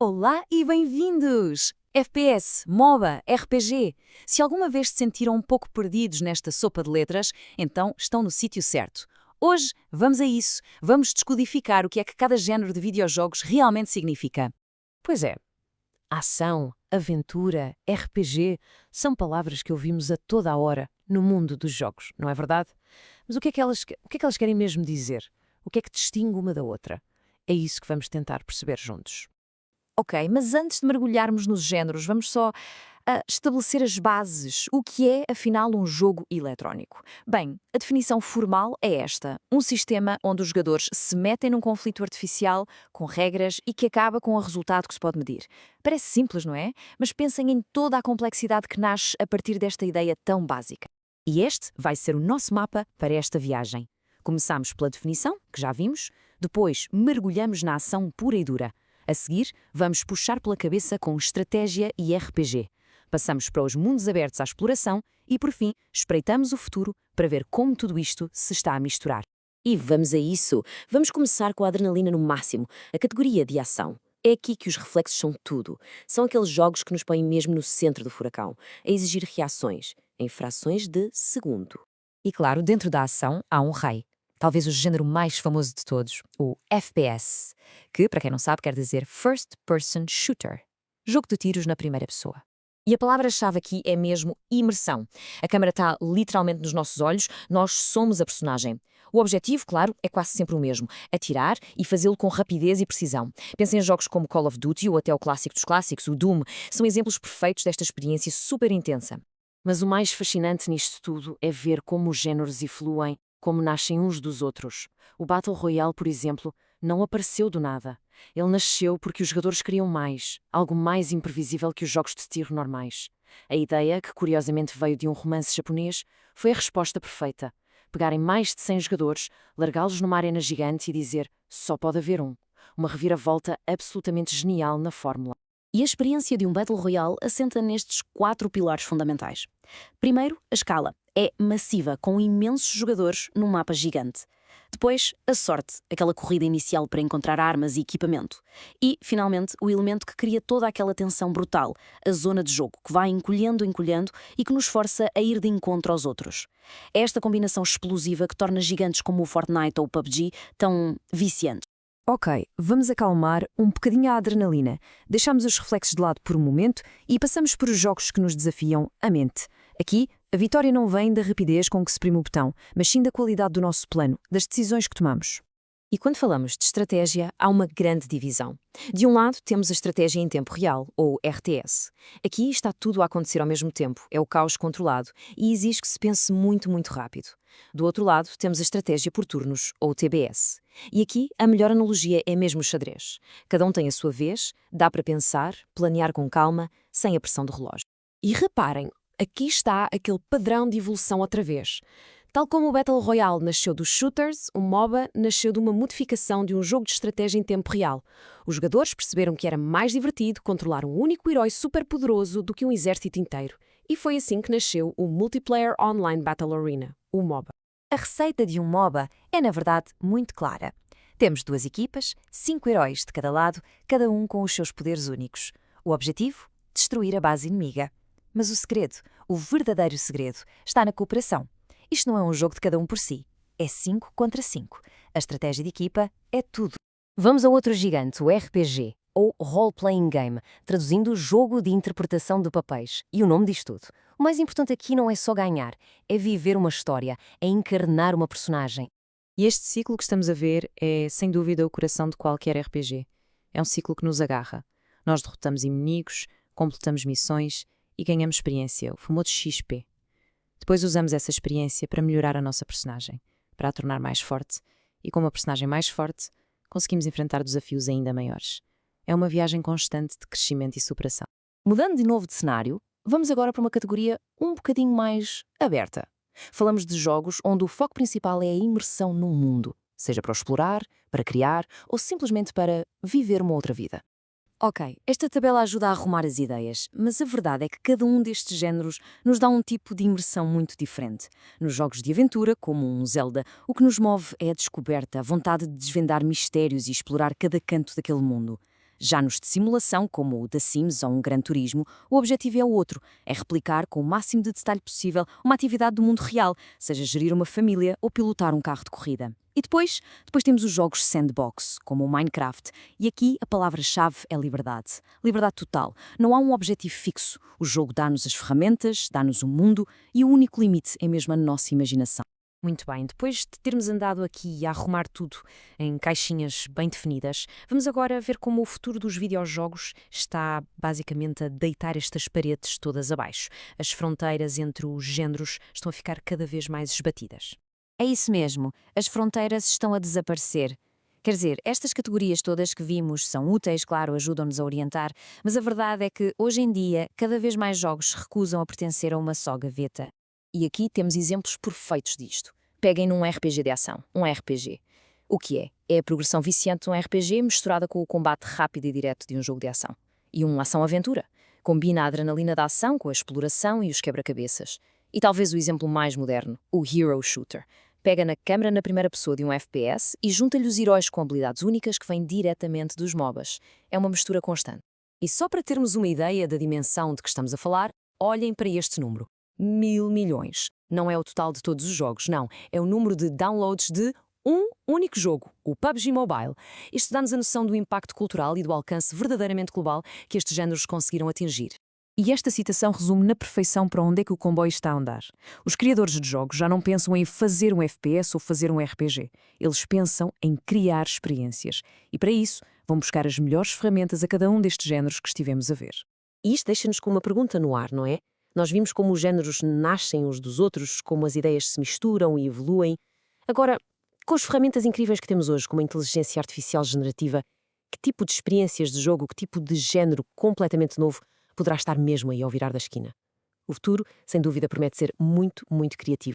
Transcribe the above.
Olá e bem-vindos! FPS, MOBA, RPG. Se alguma vez se sentiram um pouco perdidos nesta sopa de letras, então estão no sítio certo. Hoje, vamos a isso. Vamos descodificar o que é que cada género de videojogos realmente significa. Pois é, ação, aventura, RPG são palavras que ouvimos a toda a hora no mundo dos jogos, não é verdade? Mas o que é que elas querem mesmo dizer? O que é que distingue uma da outra? É isso que vamos tentar perceber juntos. Ok, mas antes de mergulharmos nos géneros, vamos só estabelecer as bases. O que é, afinal, um jogo eletrónico? Bem, a definição formal é esta: um sistema onde os jogadores se metem num conflito artificial com regras e que acaba com o resultado que se pode medir. Parece simples, não é? Mas pensem em toda a complexidade que nasce a partir desta ideia tão básica. E este vai ser o nosso mapa para esta viagem. Começamos pela definição, que já vimos, depois mergulhamos na ação pura e dura. A seguir, vamos puxar pela cabeça com estratégia e RPG. Passamos para os mundos abertos à exploração e, por fim, espreitamos o futuro para ver como tudo isto se está a misturar. E vamos a isso. Vamos começar com a adrenalina no máximo, a categoria de ação. É aqui que os reflexos são tudo. São aqueles jogos que nos põem mesmo no centro do furacão, a exigir reações, em frações de segundo. E claro, dentro da ação há um rei. Talvez o género mais famoso de todos, o FPS, que, para quem não sabe, quer dizer First Person Shooter. Jogo de tiros na primeira pessoa. E a palavra-chave aqui é mesmo imersão. A câmara está literalmente nos nossos olhos, nós somos a personagem. O objetivo, claro, é quase sempre o mesmo: atirar e fazê-lo com rapidez e precisão. Pensem em jogos como Call of Duty ou até o clássico dos clássicos, o Doom. São exemplos perfeitos desta experiência super intensa. Mas o mais fascinante nisto tudo é ver como os géneros efluem, como nascem uns dos outros. O Battle Royale, por exemplo, não apareceu do nada. Ele nasceu porque os jogadores queriam mais, algo mais imprevisível que os jogos de tiro normais. A ideia, que curiosamente veio de um romance japonês, foi a resposta perfeita. Pegarem mais de 100 jogadores, largá-los numa arena gigante e dizer só pode haver um. Uma reviravolta absolutamente genial na fórmula. E a experiência de um Battle Royale assenta nestes 4 pilares fundamentais. Primeiro, a escala. É massiva, com imensos jogadores num mapa gigante. Depois, a sorte, aquela corrida inicial para encontrar armas e equipamento. E, finalmente, o elemento que cria toda aquela tensão brutal, a zona de jogo, que vai encolhendo e que nos força a ir de encontro aos outros. É esta combinação explosiva que torna gigantes como o Fortnite ou o PUBG tão viciantes. Ok, vamos acalmar um bocadinho a adrenalina. Deixamos os reflexos de lado por um momento e passamos por os jogos que nos desafiam a mente. Aqui, a vitória não vem da rapidez com que se prime o botão, mas sim da qualidade do nosso plano, das decisões que tomamos. E quando falamos de estratégia, há uma grande divisão. De um lado, temos a estratégia em tempo real, ou RTS. Aqui está tudo a acontecer ao mesmo tempo, é o caos controlado, e exige que se pense muito, muito rápido. Do outro lado, temos a estratégia por turnos, ou TBS. E aqui, a melhor analogia é mesmo o xadrez. Cada um tem a sua vez, dá para pensar, planear com calma, sem a pressão do relógio. E reparem, aqui está aquele padrão de evolução outra vez. Tal como o Battle Royale nasceu dos shooters, o MOBA nasceu de uma modificação de um jogo de estratégia em tempo real. Os jogadores perceberam que era mais divertido controlar um único herói superpoderoso do que um exército inteiro. E foi assim que nasceu o Multiplayer Online Battle Arena, o MOBA. A receita de um MOBA é, na verdade, muito clara. Temos 2 equipas, 5 heróis de cada lado, cada um com os seus poderes únicos. O objetivo? Destruir a base inimiga. Mas o segredo, o verdadeiro segredo, está na cooperação. Isto não é um jogo de cada um por si. É 5 contra 5. A estratégia de equipa é tudo. Vamos a outro gigante, o RPG, ou Role Playing Game, traduzindo jogo de interpretação de papéis. E o nome diz tudo. O mais importante aqui não é só ganhar, é viver uma história, é encarnar uma personagem. E este ciclo que estamos a ver é, sem dúvida, o coração de qualquer RPG. É um ciclo que nos agarra. Nós derrotamos inimigos, completamos missões e ganhamos experiência, o famoso XP. Depois usamos essa experiência para melhorar a nossa personagem, para a tornar mais forte, e com uma personagem mais forte, conseguimos enfrentar desafios ainda maiores. É uma viagem constante de crescimento e superação. Mudando de novo de cenário, vamos agora para uma categoria um bocadinho mais aberta. Falamos de jogos onde o foco principal é a imersão num mundo, seja para o explorar, para criar ou simplesmente para viver uma outra vida. Ok, esta tabela ajuda a arrumar as ideias, mas a verdade é que cada um destes géneros nos dá um tipo de imersão muito diferente. Nos jogos de aventura, como um Zelda, o que nos move é a descoberta, a vontade de desvendar mistérios e explorar cada canto daquele mundo. Já nos de simulação, como o The Sims ou um Gran Turismo, o objetivo é o outro, é replicar com o máximo de detalhe possível uma atividade do mundo real, seja gerir uma família ou pilotar um carro de corrida. E depois temos os jogos sandbox, como o Minecraft, e aqui a palavra-chave é liberdade. Liberdade total. Não há um objetivo fixo. O jogo dá-nos as ferramentas, dá-nos o mundo e o único limite é mesmo a nossa imaginação. Muito bem, depois de termos andado aqui a arrumar tudo em caixinhas bem definidas, vamos agora ver como o futuro dos videojogos está basicamente a deitar estas paredes todas abaixo. As fronteiras entre os géneros estão a ficar cada vez mais esbatidas. É isso mesmo, as fronteiras estão a desaparecer. Quer dizer, estas categorias todas que vimos são úteis, claro, ajudam-nos a orientar, mas a verdade é que, hoje em dia, cada vez mais jogos se recusam a pertencer a uma só gaveta. E aqui temos exemplos perfeitos disto. Peguem num RPG de ação, um RPG. O que é? É a progressão viciante de um RPG misturada com o combate rápido e direto de um jogo de ação. E uma ação-aventura. Combina a adrenalina da ação com a exploração e os quebra-cabeças. E talvez o exemplo mais moderno, o Hero Shooter. Pega na câmara na primeira pessoa de um FPS e junta-lhe os heróis com habilidades únicas que vêm diretamente dos MOBAs. É uma mistura constante. E só para termos uma ideia da dimensão de que estamos a falar, olhem para este número. 1.000 milhões. Não é o total de todos os jogos, não. É o número de downloads de um único jogo, o PUBG Mobile. Isto dá-nos a noção do impacto cultural e do alcance verdadeiramente global que estes géneros conseguiram atingir. E esta citação resume na perfeição para onde é que o comboio está a andar. Os criadores de jogos já não pensam em fazer um FPS ou fazer um RPG. Eles pensam em criar experiências. E para isso, vão buscar as melhores ferramentas a cada um destes géneros que estivemos a ver. E isto deixa-nos com uma pergunta no ar, não é? Nós vimos como os géneros nascem uns dos outros, como as ideias se misturam e evoluem. Agora, com as ferramentas incríveis que temos hoje, como a inteligência artificial generativa, que tipo de experiências de jogo, que tipo de género completamente novo poderá estar mesmo aí ao virar da esquina? O futuro, sem dúvida, promete ser muito, muito criativo.